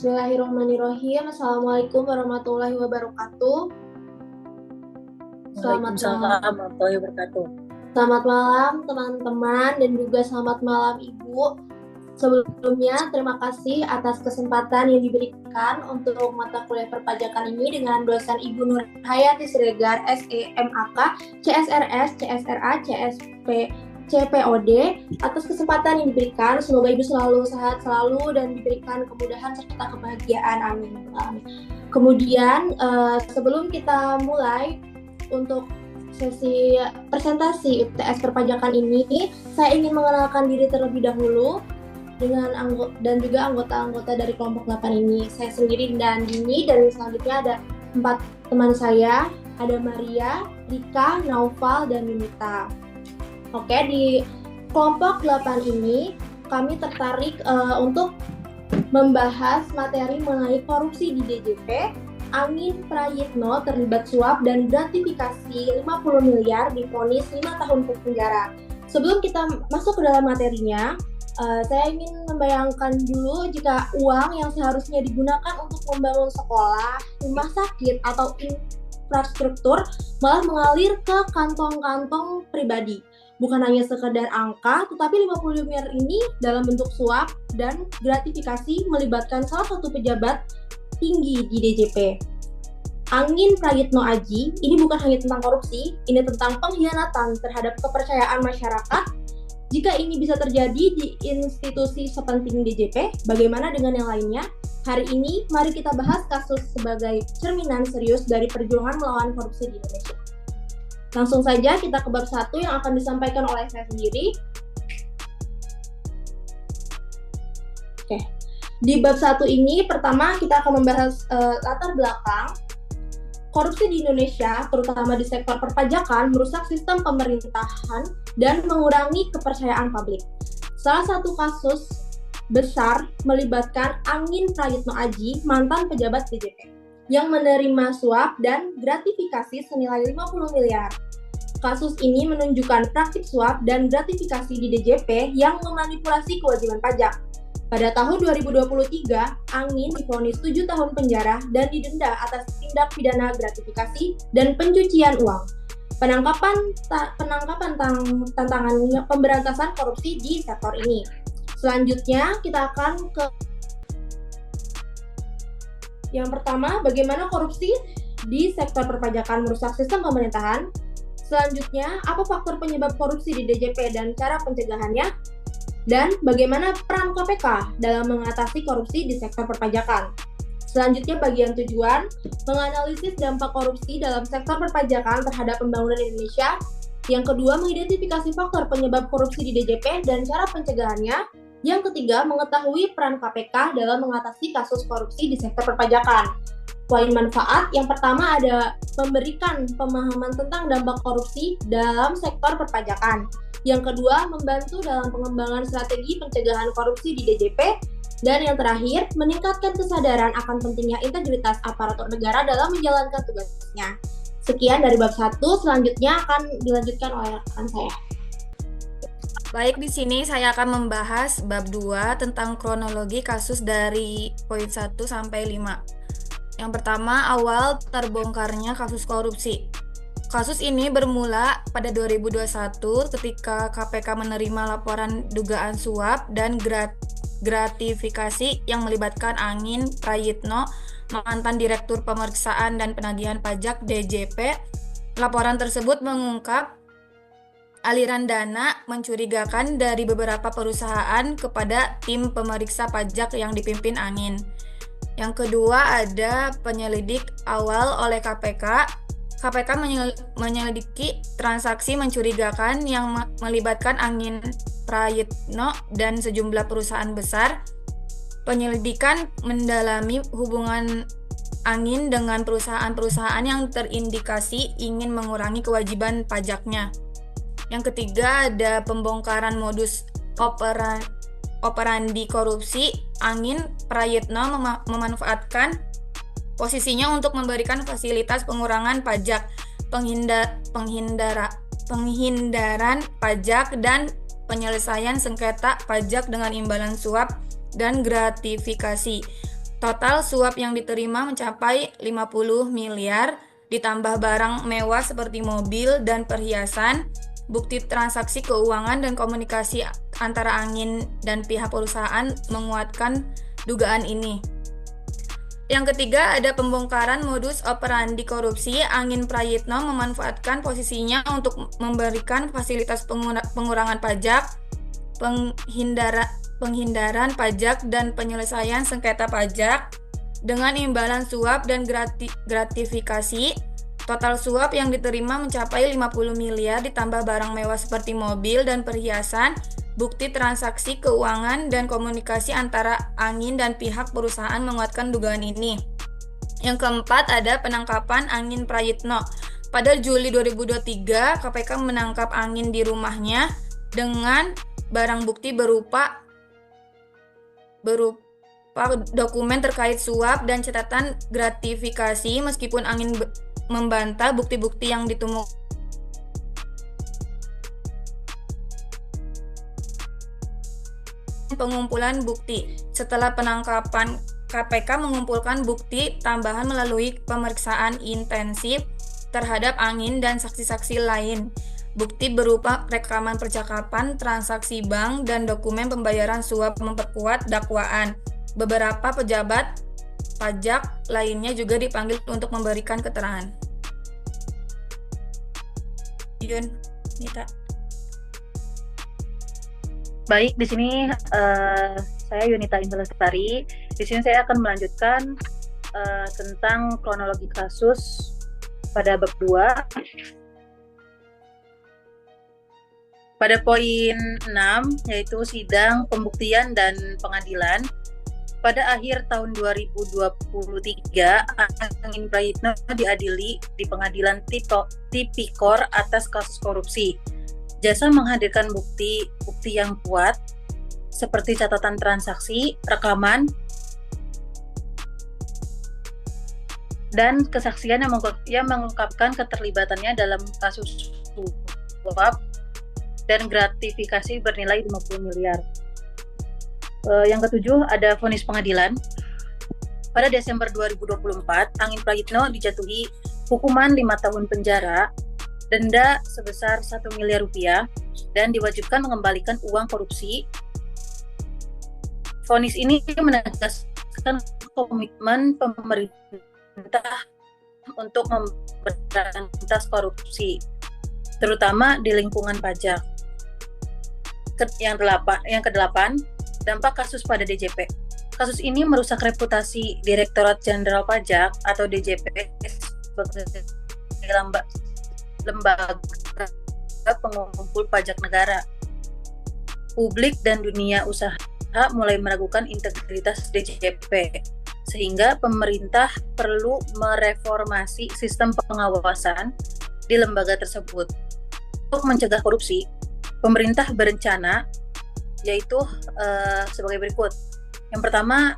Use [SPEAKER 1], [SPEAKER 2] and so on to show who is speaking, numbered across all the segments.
[SPEAKER 1] Bismillahirrahmanirrahim. Assalamualaikum warahmatullahi wabarakatuh.
[SPEAKER 2] Waalaikumsalam warahmatullahi wabarakatuh.
[SPEAKER 1] Selamat malam teman-teman dan juga selamat malam Ibu. Sebelumnya terima kasih atas kesempatan yang diberikan untuk mata kuliah perpajakan ini dengan dosen Ibu Nur Hayati Siregar, SE, MAK, CSRS, CSRA, CSP, CPOD. Atas kesempatan yang diberikan, semoga Ibu selalu sehat selalu dan diberikan kemudahan serta kebahagiaan. Amin. Kemudian sebelum kita mulai untuk sesi presentasi UTS perpajakan ini, saya ingin mengenalkan diri terlebih dahulu dengan dan juga anggota-anggota dari kelompok 8 ini. Saya sendiri dan Dini, dan selanjutnya ada 4 teman saya, ada Maria, Rika, Naufal, dan Yunita. Oke, di kelompok 8 ini kami tertarik untuk membahas materi mengenai korupsi di DJP. Angin Prayitno terlibat suap dan gratifikasi 50 miliar divonis 5 tahun penjara. Sebelum kita masuk ke dalam materinya, saya ingin membayangkan dulu jika uang yang seharusnya digunakan untuk membangun sekolah, rumah sakit, atau infrastruktur malah mengalir ke kantong-kantong pribadi. Bukan hanya sekedar angka, tetapi 50 miliar ini dalam bentuk suap dan gratifikasi melibatkan salah satu pejabat tinggi di DJP. Angin Prayitno Aji ini bukan hanya tentang korupsi, ini tentang pengkhianatan terhadap kepercayaan masyarakat. Jika ini bisa terjadi di institusi sepenting DJP, bagaimana dengan yang lainnya? Hari ini, mari kita bahas kasus sebagai cerminan serius dari perjuangan melawan korupsi di Indonesia. Langsung saja kita ke bab 1 yang akan disampaikan oleh saya sendiri. Oke. Di bab 1 ini, pertama kita akan membahas latar belakang korupsi di Indonesia, terutama di sektor perpajakan, merusak sistem pemerintahan dan mengurangi kepercayaan publik. Salah satu kasus besar melibatkan Angin Prayitno Aji, mantan pejabat DJP, yang menerima suap dan gratifikasi senilai 50 miliar. Kasus ini menunjukkan praktik suap dan gratifikasi di DJP yang memanipulasi kewajiban pajak. Pada tahun 2023, Angin divonis 7 tahun penjara dan didenda atas tindak pidana gratifikasi dan pencucian uang. Penangkapan tantangan pemberantasan korupsi di sektor ini. Selanjutnya kita akan ke yang pertama, bagaimana korupsi di sektor perpajakan merusak sistem pemerintahan. Selanjutnya, apa faktor penyebab korupsi di DJP dan cara pencegahannya? Dan bagaimana peran KPK dalam mengatasi korupsi di sektor perpajakan. Selanjutnya, bagian tujuan, menganalisis dampak korupsi dalam sektor perpajakan terhadap pembangunan Indonesia. Yang kedua, mengidentifikasi faktor penyebab korupsi di DJP dan cara pencegahannya. Yang ketiga, mengetahui peran KPK dalam mengatasi kasus korupsi di sektor perpajakan. Poin manfaat, yang pertama ada memberikan pemahaman tentang dampak korupsi dalam sektor perpajakan. Yang kedua, membantu dalam pengembangan strategi pencegahan korupsi di DJP. Dan yang terakhir, meningkatkan kesadaran akan pentingnya integritas aparatur negara dalam menjalankan tugasnya. Sekian dari bab 1, selanjutnya akan dilanjutkan oleh rekan saya.
[SPEAKER 3] Baik, di sini saya akan membahas bab 2 tentang kronologi kasus dari poin 1 sampai 5. Yang pertama, awal terbongkarnya kasus korupsi. Kasus ini bermula pada 2021 ketika KPK menerima laporan dugaan suap dan gratifikasi yang melibatkan Angin Prayitno, mantan Direktur Pemeriksaan dan Penagihan Pajak DJP. Laporan tersebut mengungkap aliran dana mencurigakan dari beberapa perusahaan kepada tim pemeriksa pajak yang dipimpin Angin. Yang kedua, ada penyelidik awal oleh KPK. KPK menyelidiki transaksi mencurigakan yang melibatkan Angin Prayitno dan sejumlah perusahaan besar. Penyelidikan mendalami hubungan Angin dengan perusahaan-perusahaan yang terindikasi ingin mengurangi kewajiban pajaknya. Yang ketiga, ada pembongkaran modus operandi korupsi. Angin Prayitno memanfaatkan posisinya untuk memberikan fasilitas pengurangan pajak, penghindaran pajak, dan penyelesaian sengketa pajak dengan imbalan suap dan gratifikasi. Total suap yang diterima mencapai 50 miliar, ditambah barang mewah seperti mobil dan perhiasan, bukti transaksi keuangan dan komunikasi antara Angin dan pihak perusahaan menguatkan dugaan ini. Yang ketiga, ada pembongkaran modus operandi korupsi. Angin Prayitno memanfaatkan posisinya untuk memberikan fasilitas pengurangan pajak, penghindaran pajak, dan penyelesaian sengketa pajak dengan imbalan suap dan gratifikasi. Total suap yang diterima mencapai 50 miliar, ditambah barang mewah seperti mobil dan perhiasan, bukti transaksi keuangan dan komunikasi antara Angin dan pihak perusahaan menguatkan dugaan ini. Yang keempat, ada penangkapan Angin Prayitno. Pada Juli 2023, KPK menangkap Angin di rumahnya dengan barang bukti berupa dokumen terkait suap dan catatan gratifikasi. Meskipun Angin membantah bukti-bukti yang ditemukan pengumpulan bukti. Setelah penangkapan, KPK mengumpulkan bukti tambahan melalui pemeriksaan intensif terhadap Angin dan saksi-saksi lain. Bukti berupa rekaman percakapan, transaksi bank, dan dokumen pembayaran suap memperkuat dakwaan. Beberapa pejabat pajak lainnya juga dipanggil untuk memberikan keterangan. Yun, Nita.
[SPEAKER 2] Baik, di sini saya Yunita Intelestari. Di sini saya akan melanjutkan tentang kronologi kasus pada bab 2. Pada poin 6, yaitu sidang, pembuktian, dan pengadilan. Pada akhir tahun 2023, Angin Prayitno diadili di pengadilan Tipikor atas kasus korupsi. Jasa menghadirkan bukti yang kuat seperti catatan transaksi, rekaman, dan kesaksian yang mengungkapkan keterlibatannya dalam kasus suap dan gratifikasi bernilai 50 miliar. Yang ketujuh, ada vonis pengadilan. Pada Desember 2024, Angin Prayitno dijatuhi hukuman 5 tahun penjara, denda sebesar 1 miliar rupiah, dan diwajibkan mengembalikan uang korupsi. Vonis ini menegaskan komitmen pemerintah untuk memberantas korupsi, terutama di lingkungan pajak. Yang kedelapan, dampak kasus pada DJP. Kasus ini merusak reputasi Direktorat Jenderal Pajak atau DJP sebagai lembaga pengumpul pajak negara. Publik dan dunia usaha mulai meragukan integritas DJP, sehingga pemerintah perlu mereformasi sistem pengawasan di lembaga tersebut. Untuk mencegah korupsi, pemerintah berencana yaitu sebagai berikut. Yang pertama,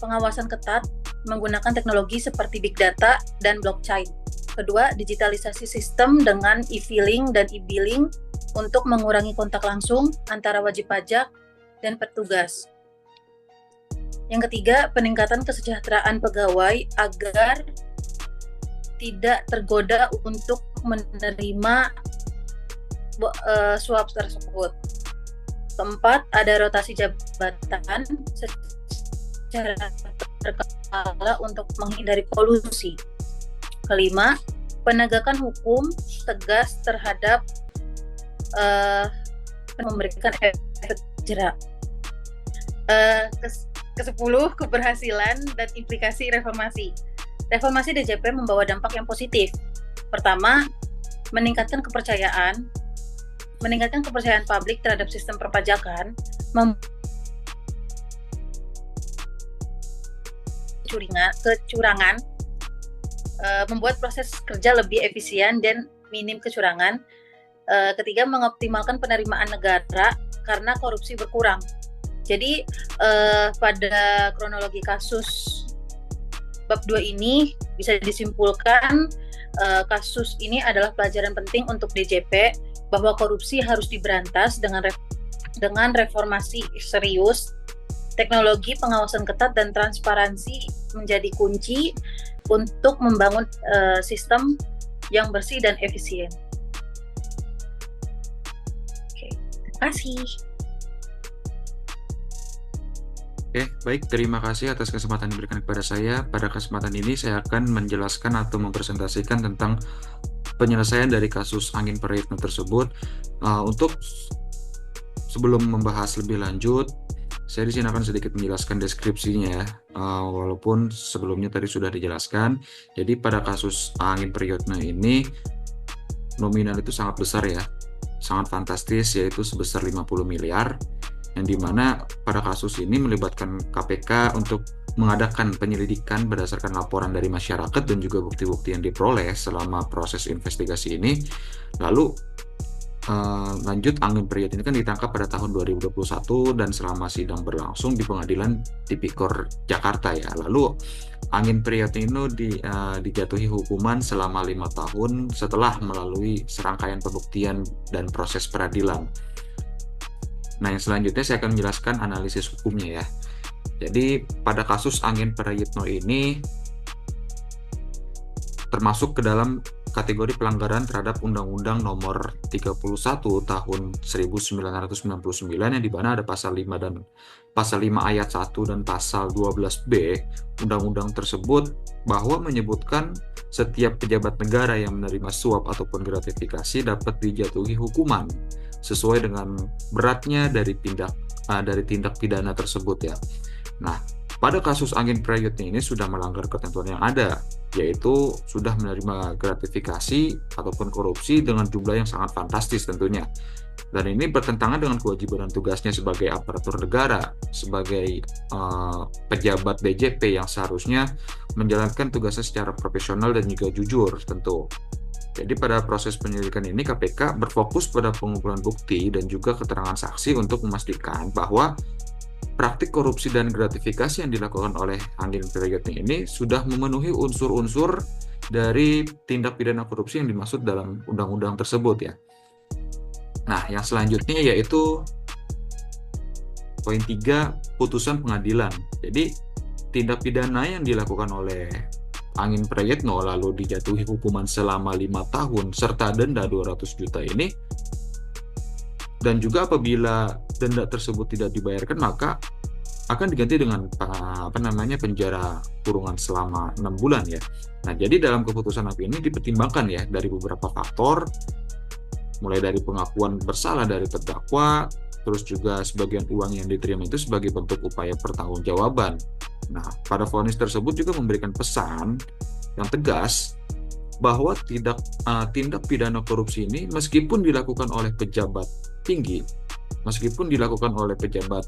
[SPEAKER 2] pengawasan ketat menggunakan teknologi seperti big data dan blockchain. Kedua, digitalisasi sistem dengan e-filing dan e-billing untuk mengurangi kontak langsung antara wajib pajak dan petugas. Yang ketiga, peningkatan kesejahteraan pegawai agar tidak tergoda untuk menerima suap tersebut. Keempat, ada rotasi jabatan secara berkala untuk menghindari kolusi. Kelima, penegakan hukum tegas terhadap memberikan efek jera. Ke-10, keberhasilan dan implikasi reformasi. Reformasi DJP membawa dampak yang positif. Pertama, meningkatkan kepercayaan publik terhadap sistem perpajakan, kecurangan, membuat proses kerja lebih efisien dan minim kecurangan. Ketiga, mengoptimalkan penerimaan negara karena korupsi berkurang. Jadi pada kronologi kasus bab 2 ini bisa disimpulkan kasus ini adalah pelajaran penting untuk DJP bahwa korupsi harus diberantas dengan reformasi serius Teknologi pengawasan ketat dan transparansi menjadi kunci untuk membangun sistem yang bersih dan efisien. Oke, terima kasih.
[SPEAKER 4] Oke, baik. Terima kasih atas kesempatan yang diberikan kepada saya. Pada kesempatan ini saya akan menjelaskan atau mempresentasikan tentang penyelesaian dari kasus Angin Prayitno tersebut. Untuk sebelum membahas lebih lanjut, saya di sini akan sedikit menjelaskan deskripsinya, walaupun sebelumnya tadi sudah dijelaskan. Jadi pada kasus Angin Prayitno ini nominal itu sangat besar ya, sangat fantastis, yaitu sebesar 50 miliar, yang dimana pada kasus ini melibatkan KPK untuk mengadakan penyelidikan berdasarkan laporan dari masyarakat dan juga bukti-bukti yang diperoleh selama proses investigasi ini. Lalu lanjut, Angin Prayitno ini kan ditangkap pada tahun 2021 dan selama sidang berlangsung di Pengadilan Tipikor Jakarta ya. Lalu Angin Prayitno dijatuhi hukuman selama 5 tahun setelah melalui serangkaian pembuktian dan proses peradilan. Nah, yang selanjutnya saya akan menjelaskan analisis hukumnya ya. Jadi pada kasus Angin Prayitno ini termasuk ke dalam kategori pelanggaran terhadap Undang-Undang Nomor 31 Tahun 1999 yang di mana ada pasal 5 dan pasal 5 ayat 1 dan pasal 12B undang-undang tersebut, bahwa menyebutkan setiap pejabat negara yang menerima suap ataupun gratifikasi dapat dijatuhi hukuman sesuai dengan beratnya dari tindak pidana tersebut ya. Nah, pada kasus Angin Prayitno ini sudah melanggar ketentuan yang ada, yaitu sudah menerima gratifikasi ataupun korupsi dengan jumlah yang sangat fantastis tentunya. Dan ini bertentangan dengan kewajiban dan tugasnya sebagai aparatur negara, sebagai pejabat DJP yang seharusnya menjalankan tugasnya secara profesional dan juga jujur tentu. Jadi pada proses penyelidikan ini KPK berfokus pada pengumpulan bukti dan juga keterangan saksi untuk memastikan bahwa praktik korupsi dan gratifikasi yang dilakukan oleh Angin Prayitno ini sudah memenuhi unsur-unsur dari tindak pidana korupsi yang dimaksud dalam undang-undang tersebut ya. Nah, yang selanjutnya yaitu poin 3, putusan pengadilan. Jadi tindak pidana yang dilakukan oleh Angin Prayitno lalu dijatuhi hukuman selama 5 tahun serta denda 200 juta ini, dan juga apabila denda tersebut tidak dibayarkan maka akan diganti dengan penjara kurungan selama 6 bulan ya. Nah, jadi dalam keputusan API ini dipertimbangkan ya dari beberapa faktor, mulai dari pengakuan bersalah dari terdakwa, terus juga sebagian uang yang diterima itu sebagai bentuk upaya pertanggungjawaban. Nah, pada vonis tersebut juga memberikan pesan yang tegas bahwa tindak pidana korupsi ini meskipun dilakukan oleh pejabat tinggi, meskipun dilakukan oleh pejabat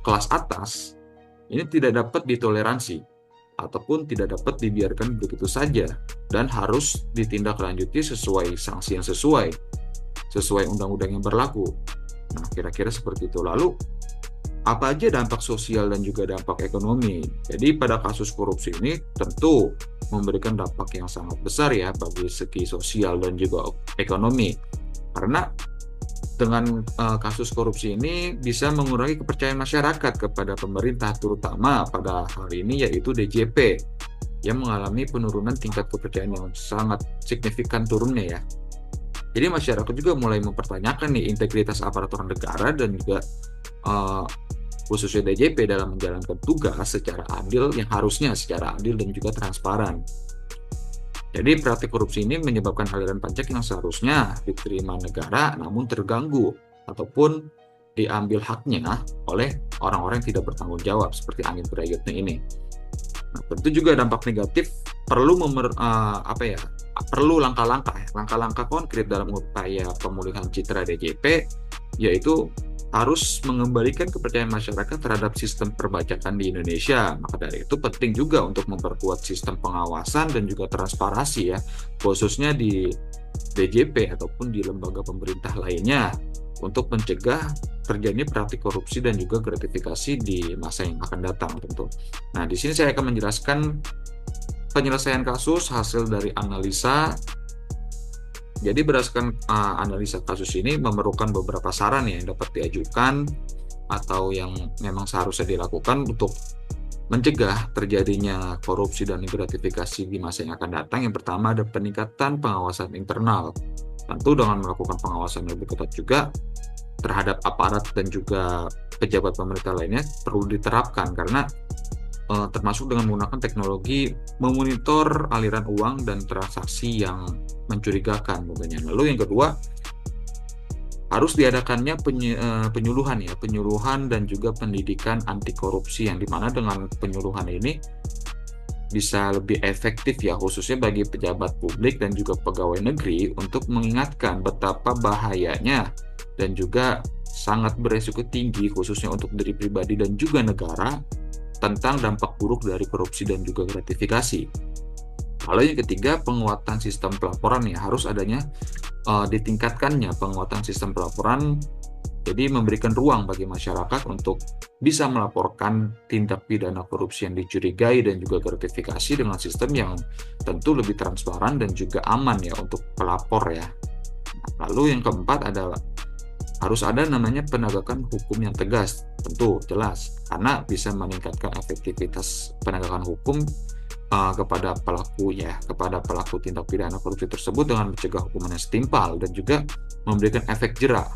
[SPEAKER 4] kelas atas, ini tidak dapat ditoleransi ataupun tidak dapat dibiarkan begitu saja dan harus ditindaklanjuti sesuai sanksi yang sesuai undang-undang yang berlaku. Nah, kira-kira seperti itu. Lalu apa aja dampak sosial dan juga dampak ekonomi? Jadi pada kasus korupsi ini tentu memberikan dampak yang sangat besar ya bagi segi sosial dan juga ekonomi. Karena dengan kasus korupsi ini bisa mengurangi kepercayaan masyarakat kepada pemerintah, terutama pada hal ini yaitu DJP yang mengalami penurunan tingkat kepercayaan yang sangat signifikan turunnya ya. Jadi masyarakat juga mulai mempertanyakan nih integritas aparatur negara dan juga khususnya DJP dalam menjalankan tugas secara adil, yang harusnya secara adil dan juga transparan. Jadi praktik korupsi ini menyebabkan aliran pajak yang seharusnya diterima negara namun terganggu ataupun diambil haknya oleh orang-orang yang tidak bertanggung jawab seperti Angin Prayitno ini. Nah, tentu juga dampak negatif perlu langkah-langkah konkret dalam upaya pemulihan citra DJP, yaitu harus mengembalikan kepercayaan masyarakat terhadap sistem perpajakan di Indonesia. Maka dari itu penting juga untuk memperkuat sistem pengawasan dan juga transparansi ya, khususnya di DJP ataupun di lembaga pemerintah lainnya untuk mencegah terjadinya praktik korupsi dan juga gratifikasi di masa yang akan datang tentu. Nah, di sini saya akan menjelaskan penyelesaian kasus hasil dari analisa. Jadi berdasarkan analisa kasus ini memerlukan beberapa saran yang dapat diajukan atau yang memang seharusnya dilakukan untuk mencegah terjadinya korupsi dan gratifikasi di masa yang akan datang. Yang pertama ada peningkatan pengawasan internal. Tentu dengan melakukan pengawasan yang lebih ketat juga terhadap aparat dan juga pejabat pemerintah lainnya perlu diterapkan, karena termasuk dengan menggunakan teknologi memonitor aliran uang dan transaksi yang mencurigakan tentunya. Lalu yang kedua, harus diadakannya penyuluhan dan juga pendidikan anti korupsi, yang dimana dengan penyuluhan ini bisa lebih efektif ya, khususnya bagi pejabat publik dan juga pegawai negeri untuk mengingatkan betapa bahayanya dan juga sangat beresiko tinggi khususnya untuk diri pribadi dan juga negara tentang dampak buruk dari korupsi dan juga gratifikasi. Lalu yang ketiga, penguatan sistem pelaporan ya, harus adanya ditingkatkannya penguatan sistem pelaporan, jadi memberikan ruang bagi masyarakat untuk bisa melaporkan tindak pidana korupsi yang dicurigai dan juga gratifikasi dengan sistem yang tentu lebih transparan dan juga aman ya untuk pelapor ya. Lalu yang keempat adalah harus ada namanya penegakan hukum yang tegas, tentu jelas, karena bisa meningkatkan efektivitas penegakan hukum kepada pelaku tindak pidana korupsi tersebut dengan mencegah hukuman yang setimpal dan juga memberikan efek jera.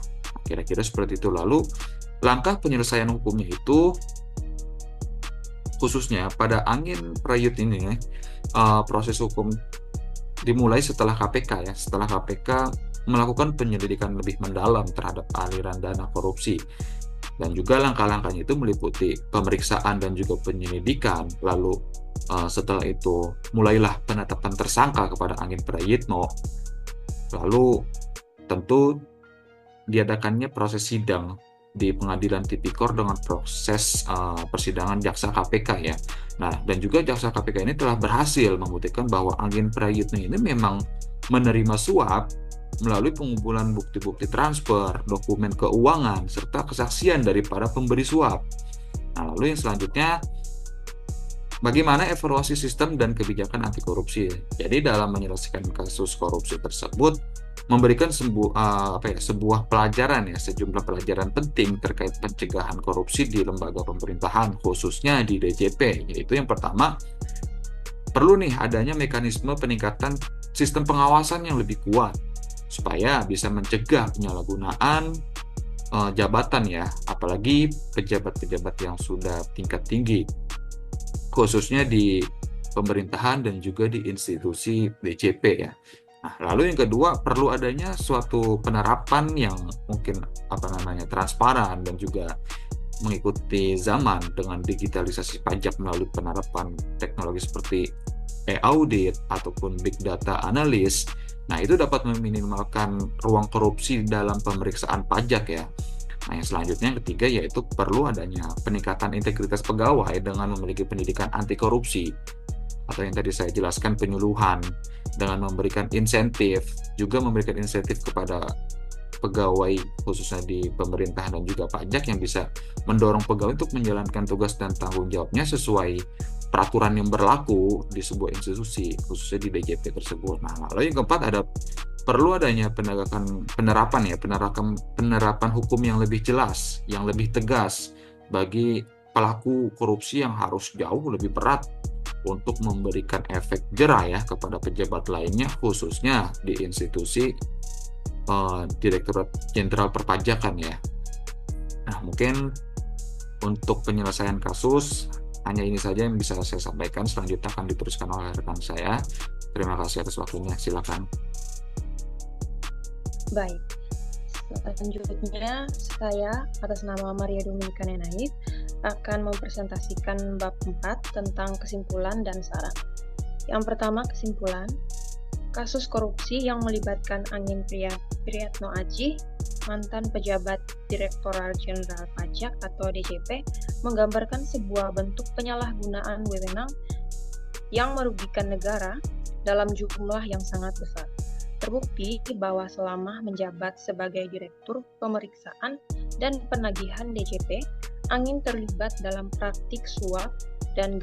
[SPEAKER 4] Kira-kira seperti itu. Lalu langkah penyelesaian hukumnya itu khususnya pada angin Prayut ini proses hukum dimulai setelah KPK ya, setelah KPK melakukan penyelidikan lebih mendalam terhadap aliran dana korupsi, dan juga langkah-langkahnya itu meliputi pemeriksaan dan juga penyelidikan. Lalu setelah itu mulailah penetapan tersangka kepada Angin Prayitno, lalu tentu diadakannya proses sidang di Pengadilan Tipikor dengan proses persidangan jaksa KPK ya. Nah, dan juga jaksa KPK ini telah berhasil membuktikan bahwa Angin Prayitno ini memang menerima suap melalui pengumpulan bukti-bukti transfer, dokumen keuangan, serta kesaksian dari para pemberi suap. Nah, lalu yang selanjutnya, bagaimana evaluasi sistem dan kebijakan anti korupsi? Jadi dalam menyelesaikan kasus korupsi tersebut, memberikan sebuah pelajaran ya, sejumlah pelajaran penting terkait pencegahan korupsi di lembaga pemerintahan, khususnya di DJP. Yaitu yang pertama, perlu nih adanya mekanisme peningkatan sistem pengawasan yang lebih kuat, supaya bisa mencegah penyalahgunaan jabatan ya, apalagi pejabat-pejabat yang sudah tingkat tinggi, khususnya di pemerintahan dan juga di institusi DJP ya. Nah, lalu yang kedua, perlu adanya suatu penerapan yang mungkin transparan dan juga mengikuti zaman dengan digitalisasi pajak melalui penerapan teknologi seperti e-audit ataupun big data analis. Nah, itu dapat meminimalkan ruang korupsi dalam pemeriksaan pajak ya. Nah, yang selanjutnya yang ketiga yaitu perlu adanya peningkatan integritas pegawai dengan memiliki pendidikan anti korupsi, atau yang tadi saya jelaskan penyuluhan, dengan memberikan insentif, juga memberikan insentif kepada pegawai khususnya di pemerintahan dan juga pajak yang bisa mendorong pegawai untuk menjalankan tugas dan tanggung jawabnya sesuai peraturan yang berlaku di sebuah institusi, khususnya di DJP tersebut. Nah, lalu yang keempat perlu adanya penerapan hukum yang lebih jelas, yang lebih tegas bagi pelaku korupsi, yang harus jauh lebih berat untuk memberikan efek jera ya kepada pejabat lainnya, khususnya di institusi Direktorat Jenderal Perpajakan ya. Nah, mungkin untuk penyelesaian kasus hanya ini saja yang bisa saya sampaikan. Selanjutnya akan diteruskan oleh rekan saya. Terima kasih atas waktunya. Silakan.
[SPEAKER 5] Baik. Selanjutnya saya atas nama Maria Dominika Nenaif akan mempresentasikan bab 4 tentang kesimpulan dan saran. Yang pertama, kesimpulan. Kasus korupsi yang melibatkan Angin Priyatno Aji, mantan pejabat Direktorat Jenderal Pajak atau DJP, menggambarkan sebuah bentuk penyalahgunaan wewenang yang merugikan negara dalam jumlah yang sangat besar. Terbukti bahwa selama menjabat sebagai Direktur Pemeriksaan dan Penagihan DJP, Angin terlibat dalam praktik suap dan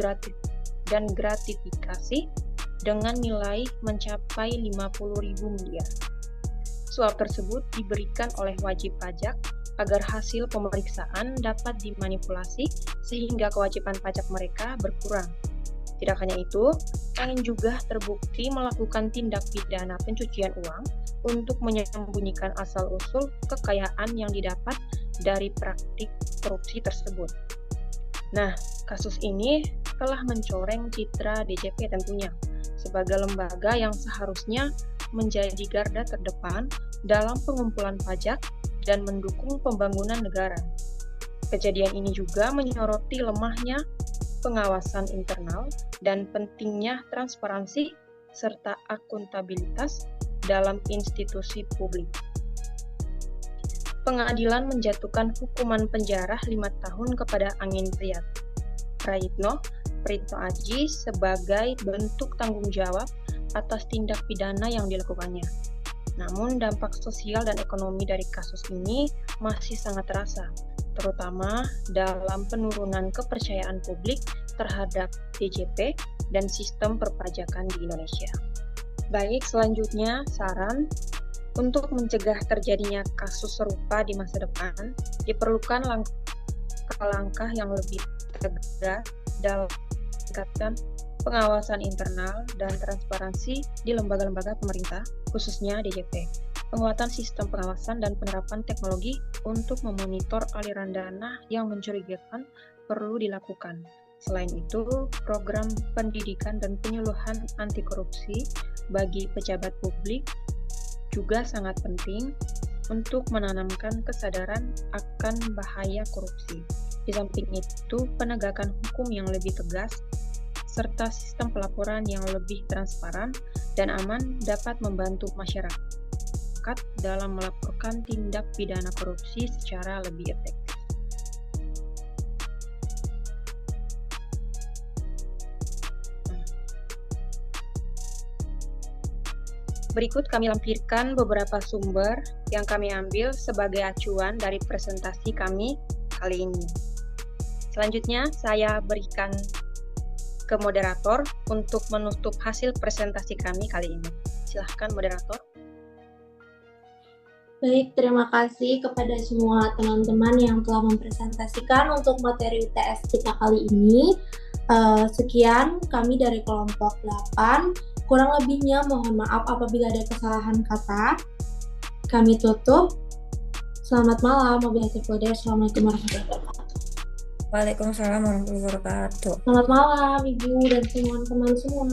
[SPEAKER 5] gratifikasi dengan nilai mencapai 50.000 miliar. Suap tersebut diberikan oleh wajib pajak agar hasil pemeriksaan dapat dimanipulasi sehingga kewajiban pajak mereka berkurang. Tidak hanya itu, angin juga terbukti melakukan tindak pidana pencucian uang untuk menyembunyikan asal-usul kekayaan yang didapat dari praktik korupsi tersebut. Nah, kasus ini telah mencoreng citra DJP tentunya sebagai lembaga yang seharusnya menjadi garda terdepan dalam pengumpulan pajak dan mendukung pembangunan negara. Kejadian ini juga menyoroti lemahnya pengawasan internal dan pentingnya transparansi serta akuntabilitas dalam institusi publik. Pengadilan menjatuhkan hukuman penjara 5 tahun kepada Angin Prayitno Aji sebagai bentuk tanggung jawab atas tindak pidana yang dilakukannya. Namun dampak sosial dan ekonomi dari kasus ini masih sangat terasa, terutama dalam penurunan kepercayaan publik terhadap DJP dan sistem perpajakan di Indonesia. Baik, selanjutnya saran untuk mencegah terjadinya kasus serupa di masa depan, diperlukan langkah-langkah yang lebih tegas dalam meningkatkan pengawasan internal dan transparansi di lembaga-lembaga pemerintah, khususnya DJP. Penguatan sistem pengawasan dan penerapan teknologi untuk memonitor aliran dana yang mencurigakan perlu dilakukan. Selain itu, program pendidikan dan penyuluhan anti korupsi bagi pejabat publik juga sangat penting untuk menanamkan kesadaran akan bahaya korupsi. Di samping itu, penegakan hukum yang lebih tegas serta sistem pelaporan yang lebih transparan dan aman dapat membantu masyarakat dalam melaporkan tindak pidana korupsi secara lebih efektif. Berikut kami lampirkan beberapa sumber yang kami ambil sebagai acuan dari presentasi kami kali ini. Selanjutnya, saya berikan ke moderator untuk menutup hasil presentasi kami kali ini. Silahkan moderator.
[SPEAKER 1] Baik, terima kasih kepada semua teman-teman yang telah mempresentasikan untuk materi UTS kita kali ini. Sekian kami dari kelompok 8. Kurang lebihnya mohon maaf apabila ada kesalahan kata. Kami tutup. Selamat malam. Assalamualaikum warahmatullahi wabarakatuh.
[SPEAKER 3] Waalaikumsalam warahmatullahi wabarakatuh.
[SPEAKER 1] Selamat malam Ibu dan teman-teman semua.